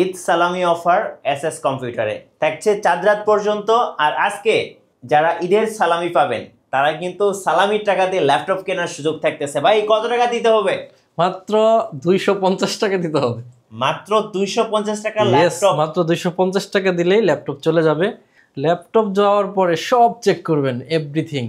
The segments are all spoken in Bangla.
ঈদ সালামি অফার এসএস কম্পিউটারে থাকছে চাঁদ রাত পর্যন্ত। আর আজকে যারা ঈদের সালামি পাবেন তারা কিন্তু সালামির টাকা দিয়ে ল্যাপটপ কেনার সুযোগ থাকতেছে। ভাই কত টাকা দিতে হবে? মাত্র 250 টাকা দিতে হবে। মাত্র 250 টাকা ল্যাপটপ? মাত্র 250 টাকা দিলেই ল্যাপটপ চলে যাবে। ল্যাপটপ যাওয়ার পরে সব চেক করবেন, এভরিথিং,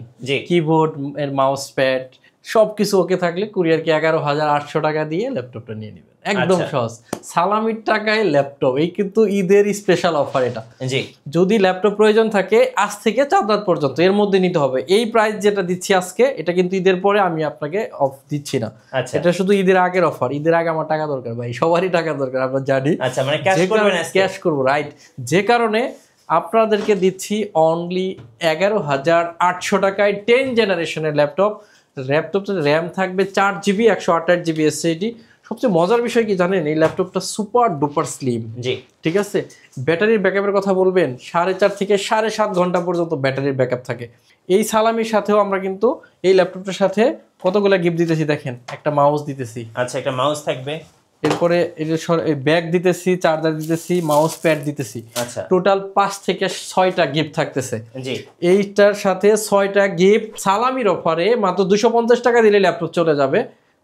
কিবোর্ড এর মাউস প্যাড সবকিছু ওকে থাকলে কুরিয়ারকে 11,800 টাকা দিয়ে ল্যাপটপটা নিয়ে নেবেন। একদম সহজ, সালামির টাকায় ল্যাপটপ। এই কিন্তু ঈদের স্পেশাল অফার এটা। জি, যদি ল্যাপটপ প্রয়োজন থাকে আজ থেকে চাঁদ রাত পর্যন্ত এর মধ্যে নিতে হবে। এই প্রাইস যেটা দিচ্ছি আজকে, এটা কিন্তু ঈদের পরে আমি আপনাকে অফ দিচ্ছি না। এটা শুধু ঈদের আগের অফার। ঈদের আগে আমার টাকা দরকার ভাই, সবারই টাকা দরকার, আমরা জানি। আচ্ছা, মানে ক্যাশ করবেন? ক্যাশ করব, রাইট। যে কারণে আপনাদেরকে দিচ্ছি অনলি 11,800 টাকায় 10 জেনারেশনের ল্যাপটপ। ল্যাপটপটা র্যাম থাকবে 4GB 128GB SSD। সবচেয়ে মজার বিষয় কি জানেন, এই ল্যাপটপটা সুপার ডুপার স্লিম। জি, ঠিক আছে। ব্যাটারির ব্যাকআপের কথা বলবেন, 4.5 থেকে 7.5 ঘন্টা পর্যন্ত ব্যাটারির ব্যাকআপ থাকে। এই সালামির সাথেও আমরা কিন্তু এই ল্যাপটপটার সাথে কতগুলো গিফট দিতেছি দেখেন। একটা মাউস দিতেছি। আচ্ছা, একটা মাউস থাকবে। এরপরে ব্যাগ দিতেছি, চার্জার দিতেছি, মাউস প্যাড দিতেছি। আচ্ছা, টোটাল 5 থেকে 6টা গিফট থাকতেছে। জি, এইটার সাথে 6টা গিফট সালামির অফারে মাত্র 250 টাকা দিলে ল্যাপটপ চলে যাবে।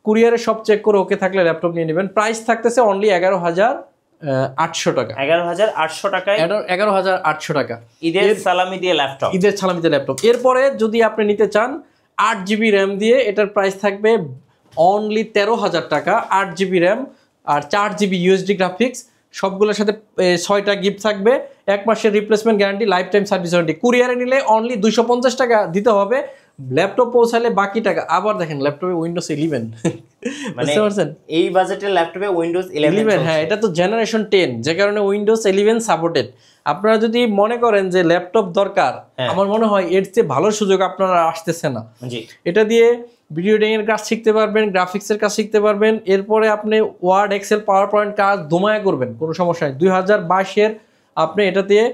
কুরিয়ারে সব চেক করে ওকে থাকলে ল্যাপটপ নিয়ে নেবেন। প্রাইস থাকতেছে অনলি 11,800 টাকা। 11,800 টাকায় 11,800 টাকা ঈদের সালামি দিয়ে ল্যাপটপ। ঈদের সালামি দিয়ে ল্যাপটপ। এরপরে যদি আপনি নিতে চান 8GB র্যাম দিয়ে, এটার প্রাইস থাকবে অনলি 13,000 টাকা। 8GB র্যাম আর 4GB USD গ্রাফিক্স, সবগুলোর সাথে 6টা গিফট থাকবে। 1 মাসের replacement guarantee, life time service warranty. কুরিয়ারে নিলে অনলি 250 টাকা দিতে হবে। ল্যাপটপ পৌঁছালে বাকি টাকা। আবার দেখেন ল্যাপটপে উইন্ডোজ 11, বুঝতে পারছেন? এই বাজেটের ল্যাপটপে উইন্ডোজ 11। হ্যাঁ, এটা তো জেনারেশন 10, যে কারণে উইন্ডোজ 11 সাপোর্টেড। আপনারা যদি মনে করেন যে ল্যাপটপ দরকার, আমার মনে হয় এর চেয়ে ভালো সুযোগ আপনারা আসতেছে না। এটা দিয়ে ভিডিও এডিটিং এর কাজ শিখতে পারবেন, গ্রাফিক্সের কাজ শিখতে পারবেন। এরপরে আপনি ওয়ার্ড, এক্সেল, পাওয়ার পয়েন্ট কাজ দমায়া করবেন, কোনো সমস্যা নেই। 2022-এর আপনি এটা দিয়ে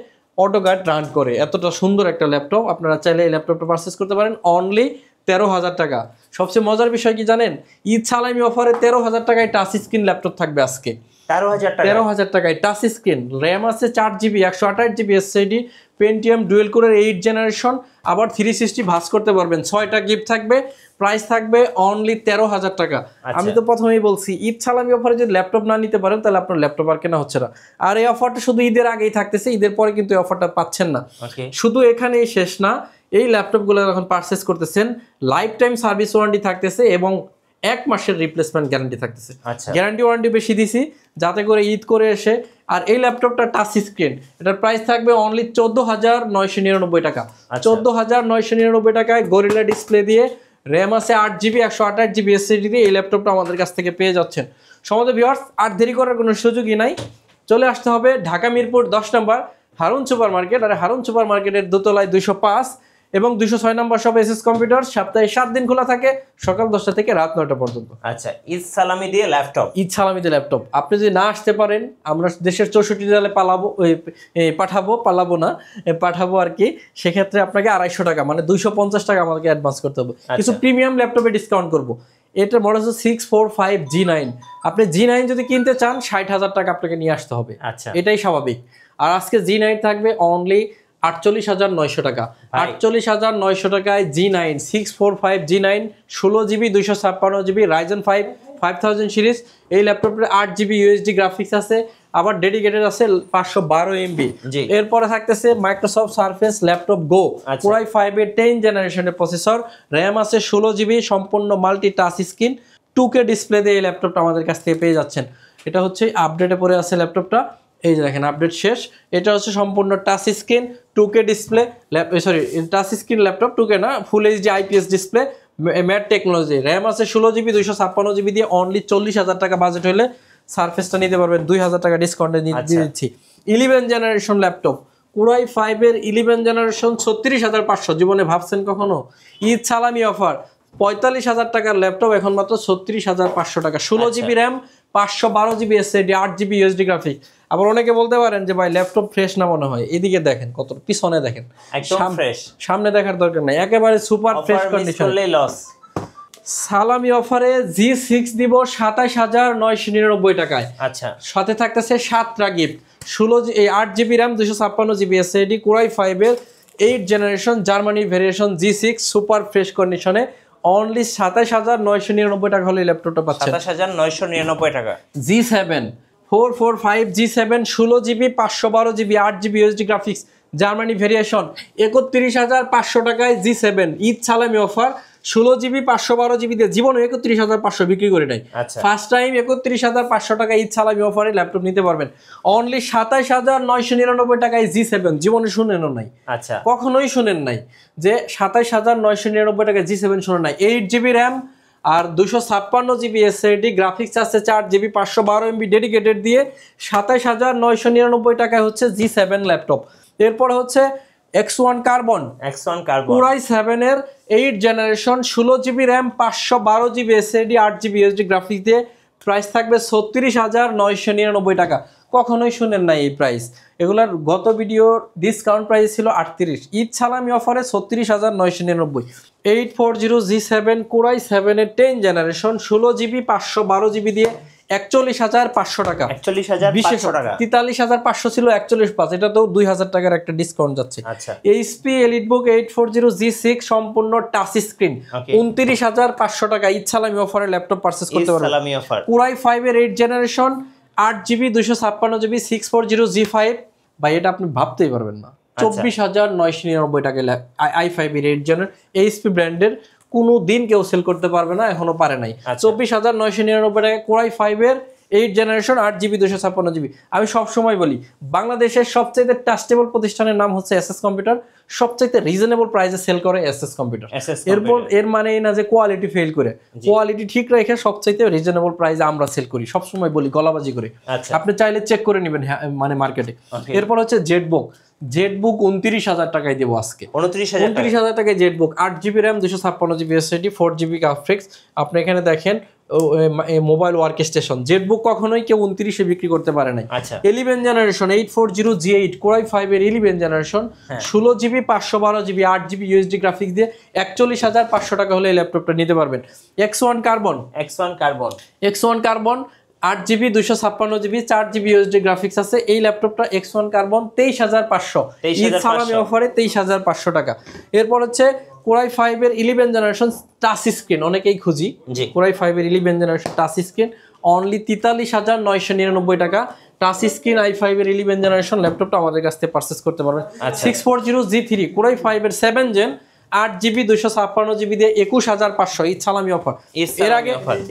অটোক্যাড রান করে। এতটা সুন্দর একটা ল্যাপটপ, আপনারা চাইলে এই ল্যাপটপটা পারচেস করতে পারেন অনলি 13,000 টাকা। সবচেয়ে মজার বিষয় কি জানেন, ঈদ সালামি অফারে 13,000 টাকায় টাচ স্ক্রিন ল্যাপটপ থাকবে আজকে। 13,000 টাকায় টাচ স্ক্রিন, র্যাম আছে 4GB 128GB SSD, Pentium dual কোরের 8 জেনারেশন, আবার 360 ভাঁজ করতে পারবেন। 6টা গিফট থাকবে। প্রাইস থাকবে অনলি 13,000 টাকা। আমি তো প্রথমেই বলছি, ঈদ সালামি অফারে যদি ল্যাপটপ না নিতে পারেন তাহলে আপনার ল্যাপটপ আর কেনা হচ্ছে না। আর এই অফারটা শুধু ঈদের আগেই থাকতেছে, ঈদের পরে কিন্তু এই অফারটা পাচ্ছেন না। শুধু এখানেই শেষ না, এই ল্যাপটপগুলো যখন পারচেস করতেছেন লাইফ টাইম সার্ভিস ওয়ারেন্টি থাকতেছে এবং 1 মাসের রিপ্লেসমেন্ট গ্যারান্টি থাকতেছে। গ্যারান্টি ওয়ারেন্টি বেশি দিছি যাতে করে ঈদ করে এসে। আর এই ল্যাপটপটা টাচ স্ক্রিন, এটার প্রাইস থাকবে অনলি 14,999 টাকা। 14,999 টাকায় গরিলা ডিসপ্লে দিয়ে, র্যাম আছে 8GB 128GB SSD দিয়ে এই ল্যাপটপটা আমাদের কাছ থেকে পেয়ে যাচ্ছেন। সমাজ ভিউয়ার্স, আর দেরি করার কোনো সুযোগই নাই। চলে আসতে হবে ঢাকা মিরপুর 10 নম্বর হারুন সুপার মার্কেট। আর হারুন সুপার মার্কেটের দোতলায় 205 এবং 206 নম্বর সব এসএস কম্পিউটার। সপ্তাহে 7 দিন খোলা থাকে, সকাল 10টা থেকে রাত 9টা পর্যন্ত। আচ্ছা, ঈদ সালামি দিয়ে ল্যাপটপ। ঈদ সালামি দিয়ে ল্যাপটপ। আপনি যদি না আসতে পারেন, আমরা দেশের 64 জেলায় পাঠাবো আর কি। সেক্ষেত্রে আপনাকে 250 টাকা মানে 250 টাকা আমাদেরকে অ্যাডভান্স করতে হবে। কিছু প্রিমিয়াম ল্যাপটপে ডিসকাউন্ট করবো। এটার মডেল হচ্ছে 645 G9। আপনি G9 যদি কিনতে চান 60,000 টাকা আপনাকে নিয়ে আসতে হবে। আচ্ছা, এটাই স্বাভাবিক। আর আজকে G9 থাকবে অনলি 48,900 টাকা। 48,900 টাকায় G9 645 G9 16GB 256GB Ryzen 5 5000 series. এই ল্যাপটপের 8GB USD গ্রাফিক্স আছে, আবার ডেডিকেটেড আছে 512 MB। এরপরে থাকতেছে মাইক্রোসফট সারফেস ল্যাপটপ গো, Core i5 এর 10 জেনারেশনের প্রসেসর, র্যাম আছে 16GB, সম্পূর্ণ multi touch screen, 2K display দিয়ে এই ল্যাপটপটা আমাদের কাছ থেকে পেয়ে যাচ্ছেন। এটা হচ্ছে আপডেটে পড়ে আছে ল্যাপটপটা, এই যে দেখেন আপডেট শেষ। এটা হচ্ছে সম্পূর্ণ touch screen 2K display, touch screen laptop, 2K না, full HD IPS display, mat technology. RAM আছে 16GB 256GB দিয়ে অনলি 40,000 টাকা বাজেট হলে সারফেসটা নিতে পারবেন 2,000 টাকা ডিসকাউন্টে দিয়ে দিচ্ছি। 11 জেনারেশন ল্যাপটপ, Core i5 এর 11 জেনারেশন 36,500। জীবনে ভাবছেন কখনো? ঈদ সালামি অফার 45,000 টাকার ল্যাপটপ এখন মাত্র 36,500 টাকা। 16GB RAM, 512GB SSD, 8GB USD graphics. আবার অনেকে বলতে পারেন যে ভাই ল্যাপটপ ফ্রেশ না মনে হয়। এদিকে দেখেন কত, পিছনে দেখেন, একদম ফ্রেশ। সামনে দেখার দরকার নাই, একেবারে সুপার ফ্রেশ কন্ডিশন। সালামি অফারে G6 দিব ২৭,৯৯৯ টাকায়। আচ্ছা, সাথে থাকতেছে 7টা gift, 8GB RAM, 256GB SSD, Core i5 এর 8 generation Germany variation G6 super fresh কন্ডিশনে অনলি ২৭,৯৯৯ টাকা হলে ল্যাপটপটা পাচ্ছেন। ২৭,৯৯৯ টাকা। G7 445 G7 16GB 512GB 8GB USD graphics Germany variation ৩১,৫০০ টাকায় G7 ঈদ সালামি অফার 16GB 512GB দিয়ে জীবনে ৩১,৫০০ বিক্রি করে নেয়। ফার্স্ট টাইম ৩১,৫০০ টাকা ঈদ সালামি অফারে ল্যাপটপ নিতে পারবেন অনলি ২৭,৯৯৯ টাকায় G7। জীবনে শুনেনও নাই, আচ্ছা কখনোই শুনেন নাই যে ২৭,৯৯৯ টাকায় G7 শুনেন নাই। 8GB র্যাম আর 256GB SSD, গ্রাফিক্স আছে 4GB 512MB ডেডিকেটেড দিয়ে ২৭,৯৯৯ টাকায় হচ্ছে G7 ল্যাপটপ। এরপর হচ্ছে X1 কার্বন Core i7 এর 8 generation 16GB RAM 512GB SSD 8GB USD graphics দিয়ে প্রাইস থাকবে ৩৬,৯৯৯ টাকা। কখনোই শুনেন না এই প্রাইস, এগুলার গত ভিডিওর ডিসকাউন্ট প্রাইস ছিল ৩৮, ঈদ সালামি অফারে ৩৬,৯৯৯। 840 G7 Core i7 এর 10 জেনারেশন 16GB 512GB দিয়ে ৪১,৫০০ টাকা। ৪১,৫০০ টাকা, ৪৩,৫০০ ছিল ৪১,৫০০, এটা তো ২,০০০ টাকার একটা ডিসকাউন্ট যাচ্ছে। আচ্ছা HP EliteBook 840 G6 সম্পূর্ণ টাচ স্ক্রিন ২৯,৫০০ টাকা ঈদ সালামি অফারে ল্যাপটপ পারচেজ করতে পারবেন। Core i5 এর 8 জেনারেশন 8GB 256GB 640 G5 ভাই, এটা আপনি ভাবতেই পারবেন না, ২৪,৯৯৯ টাকা i5 এর 8 জেনারেশন HP ব্র্যান্ডের কোনো দিন কেউ সেল করতে পারবে না, এখনো পারে নাই। ২৪,৯৯৯ টাকা Core i5 এর 8 জেনারেশন 8GB 256GB। আমি সবসময় বলি বাংলাদেশের সবচাইতে ট্রাস্টেবল প্রতিষ্ঠানের নাম হচ্ছে এসএস কম্পিউটার, সবচাইতে রিজনেবল প্রাইসে সেল করে এসএস কম্পিউটার। এরপর এর মানে এই না যে কোয়ালিটি ফেল করে, কোয়ালিটি ঠিক রেখে সবচাইতে রিজনেবল প্রাইসে আমরা সেল করি, সবসময় বলি গলাবাজি করে। আপনি চাইলে চেক করে নেবেন মানে মার্কেটে। এরপর হচ্ছে জেটবুক ২৯,০০০ টাকায় দেবো আজকে, ২৯,০০০ টাকায় Jetbook 8GB RAM 256GB SSD 4GB graphics. আপনি এখানে দেখেন মোবাইল ওয়ার্ক স্টেশন জেটবুক কখনোই কেউ 29-এ বিক্রি করতে পারে নাই। 11 জেনারেশন 840 G8 Core i5 এর 11 generation 16GB 512GB 8GB USD graphics দিয়ে ৪১,৫০০ টাকা হলে এই ল্যাপটপটা নিতে পারবেন। X1 carbon 8GB 256GB 4GB USD graphics আছে, এই ল্যাপটপটা X1 কার্বন 23,৫০০ ঈদ সালামি অফারে 23,৫০০ টাকা। এরপর হচ্ছে Core i5 এর 11 জেনারেশন টাচ স্ক্রিন, অনেকেই খুঁজি Core i5 এর 11 জেনারেশন টাচ স্ক্রিন অনলি ৪৩,৯৯৯ টাকা। টাচ স্ক্রিন i5 এর 11 জেনারেশন ল্যাপটপটা আমাদের কাছ থেকে পারচেজ করতে পারবেন। 640 G3 Core i5 এর 7 জেন 8GB 256GB দিয়ে ২১,৫০০ ঈদ সালামি অফার।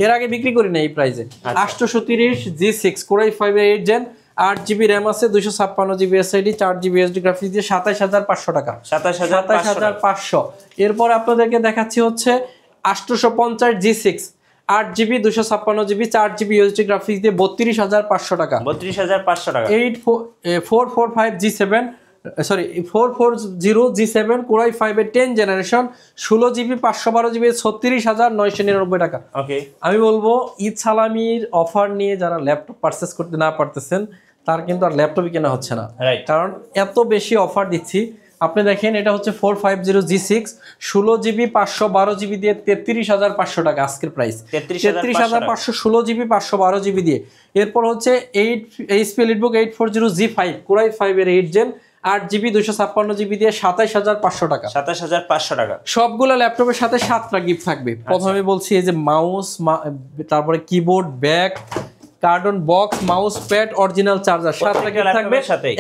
এর আগে বিক্রি করি না এই প্রাইসে। ৮৩০ G6 Core i5 এর 8 জেন 8GB র্যাম আছে 256GB SSD 4GB USD graphics দিয়ে ২৭,৫০০ টাকা। ২৭,৫০০। এরপর আপনাদেরকে দেখাচ্ছি হচ্ছে ৮৫০ G6 8GB 256GB 4GB USD graphics দিয়ে ৩২,৫০০ টাকা। 440 G7 Core i5 এর 10 জেনারেশন 16GB 512GB ৩৬,৯৯৯ টাকা। আমি বলবো ঈদ সালামির অফার নিয়ে যারা ল্যাপটপ পারচেস করতে না পারতেছেন তার কিন্তু আর ল্যাপটপই কেনা হচ্ছে না, কারণ এত বেশি অফার দিচ্ছি। আপনি দেখেন এটা হচ্ছে 450 G6 16GB 512GB দিয়ে 33,৫০০ টাকা আজকের প্রাইস, 33,৫০০ 16GB 512GB দিয়ে। এরপর হচ্ছে HP EliteBook 840 G5 Core i5 এর 8 জেন 8GB 256GB দিয়ে ২৭,৫০০ টাকা। ২৭,৫০০ টাকা। সবগুলো ল্যাপটপের সাথে 7টা গিফট থাকবে। প্রথমে বলছি এই যে মাউস, তারপরে keyboard, bag, carton box, mouse pad, original charger, 7টা গিফট থাকবে।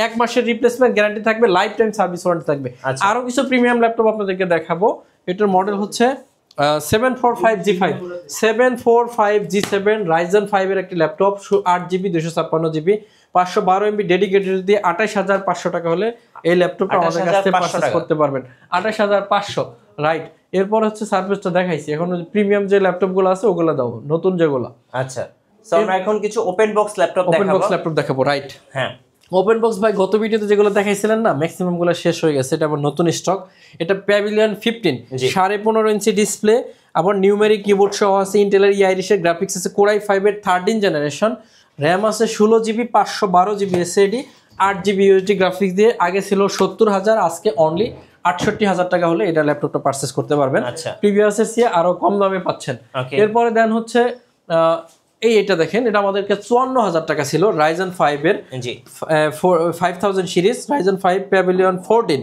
1 মাসের রিপ্লেসমেন্ট গ্যারান্টি থাকবে, লাইফ টাইম সার্ভিস ওয়ারেন্টি থাকবে। আরো কিছু প্রিমিয়াম ল্যাপটপ আপনাদেরকে দেখাবো। এটার মডেল হচ্ছে 745 G7 Ryzen 5 এর একটি laptop 8GB 256GB 512MB dedicated দিয়ে ২৮,৫০০ টাকা হলে এই ল্যাপটপটা আমাদের কাছ থেকে পারচেজ করতে পারবেন। ২৮,৫০০ রাইট। এরপর হচ্ছে সার্ভিসটা দেখাইছি, এখন প্রিমিয়াম যে ল্যাপটপগুলো আছে ওগুলো দাও, নতুন যেগুলো। আচ্ছা, সো আমরা এখন কিছু ওপেন বক্স ল্যাপটপ দেখাবো। রাইট, হ্যাঁ ওপেন বক্স ভাই গত ভিডিওতে যেগুলো দেখাইছিলেন না ম্যাক্সিমাম গুলো শেষ হয়ে গেছে, এটা আবার নতুন স্টক। এটা প্যাভিলিয়ন 15 15.5 ইঞ্চি ডিসপ্লে, আবার নিউমেরিক কিবোর্ড সহ আছে, ইন্টেলের আইরিশের গ্রাফিক্স আছে, Core i5 এর 13 জেনারেশন, র্যাম আছে 16GB 512GB SSD 8GB USD graphics দিয়ে। আগে ছিল ৭০,০০০, আজকে অনলি ৬৮,০০০ টাকা হলে এটা ল্যাপটপটা পারচেস করতে পারবেন। আচ্ছা, প্রিভিয়াসের চেয়ে আরো কম দামে পাচ্ছেন। এরপরে দেন হচ্ছে এটা দেখেন, এটা আমাদেরকে ৫৪,০০০ টাকা ছিল, Ryzen 5 এর 5000 সিরিজ, Ryzen 5 Pavilion 14,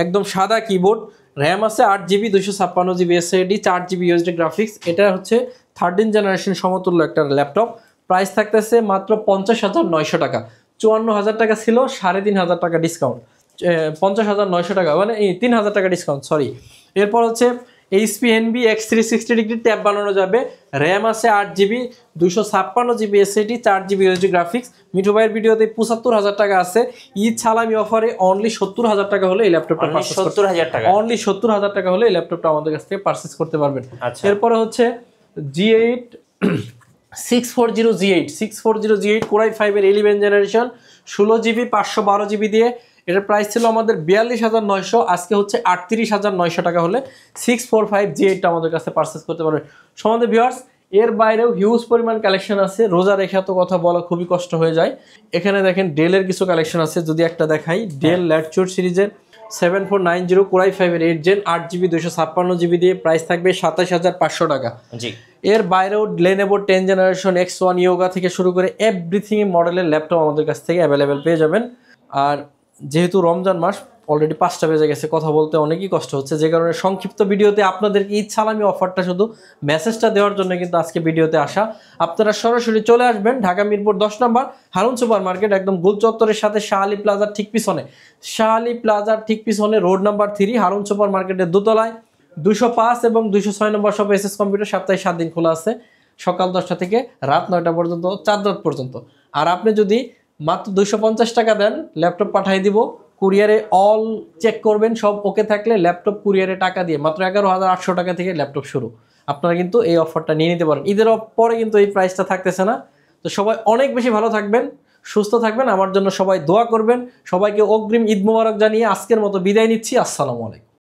একদম সাদা কিবোর্ড, র্যাম আছে 8GB, 256GB SSD, 4GB USD graphics. এটা হচ্ছে 13 জেনারেশন সমতুল্য একটা ল্যাপটপ। প্রাইস থাকতেছে মাত্র ৫০,৯০০ টাকা। ৫৪,০০০ টাকা ছিল, ৩,৫০০ টাকা ডিসকাউন্ট, ৫০,৯০০ টাকা, মানে এই ৩,০০০ টাকা ডিসকাউন্ট, সরি। এরপর হচ্ছে HP Envy X360 degree tab বানানো যাবে, র্যাম আছে 8GB, 256GB SSD, 4GB USD graphics. Mithu ভাইয়ের ভিডিওতে ৭৫,০০০ টাকা আছে। ঈদ সালামি অফারে অনলি ৭০,০০০ টাকা হলে এই ল্যাপটপটা পারচেজ, ৭০,০০০ টাকা, অনলি ৭০,০০০ টাকা হলে এই ল্যাপটপটা আমাদের কাছ থেকে পারচেজ করতে পারবেন। এরপরে হচ্ছে G8 640G8 Core i5 এর 11 জেনারেশন, 16GB 512GB দিয়ে। এটার প্রাইস ছিল আমাদের ৪২,৯০০, আজকে হচ্ছে ৩৮,৯০০ টাকা হলে 645G8 আমাদের কাছে পারচেস করতে পারবেন। সমান্তরাল ভিউয়ার্স, এর বাইরেও হিউজ পরিমাণ কালেকশন আছে, রোজা রেখে এত কথা বলা খুবই কষ্ট হয়ে যায়। এখানে দেখেন ডেলের কিছু কালেকশন আছে, যদি একটা দেখাই, ডেল ল্যাটিটিউড সিরিজের 7490 Core i5 এর 8 জেন, 8GB 256GB দিয়ে, প্রাইস থাকবে ২৭,৫০০ টাকা। এর বাইরেও Lenovo 10 জেনারেশন X1 Yoga থেকে শুরু করে এভরিথিং মডেলের ল্যাপটপ আমাদের কাছ থেকে অ্যাভেলেবেল পেয়ে যাবেন। আর যেহেতু রমজান মাস, অলরেডি 5টা বেজে গেছে, কথা বলতে অনেকই কষ্ট হচ্ছে, যে কারণে সংক্ষিপ্ত ভিডিওতে আপনাদেরকে ঈদ সালামি অফারটা শুধু মেসেজটা দেওয়ার জন্য কিন্তু আজকে ভিডিওতে আসা। আপনারা সরাসরি চলে আসবেন ঢাকা মিরপুর 10 নম্বর হারুন সুপার মার্কেট, একদম গোল চত্বরের সাথে শাহালি প্লাজার ঠিক পিছনে রোড নাম্বার 3 হারুন সুপার মার্কেটের দোতলায় 205 এবং 206 নম্বর শপ SS কম্পিউটার। সপ্তাহে 7 দিন খোলা আছে, সকাল 10টা থেকে রাত 9টা পর্যন্ত, চাঁদ রাত পর্যন্ত। আর আপনি যদি মাত্র 250 টাকা দেন, ল্যাপটপ পাঠিয়ে দিব কুরিয়ারে, অল চেক করবেন, সব ওকে থাকলে ল্যাপটপ কুরিয়ারে টাকা দিয়ে মাত্র 11,800 টাকা থেকে ল্যাপটপ শুরু। আপনারা কিন্তু এই অফারটা নিয়ে নিতে পারেন। ঈদের পরে কিন্তু এই প্রাইসটা থাকতেছে না। তো সবাই অনেক বেশি ভালো থাকবেন, সুস্থ থাকবেন, আমার জন্য সবাই দোয়া করবেন। সবাইকে অগ্রিম ঈদ মোবারক জানিয়ে আজকের মতো বিদায় নিচ্ছি। আসসালামু আলাইকুম।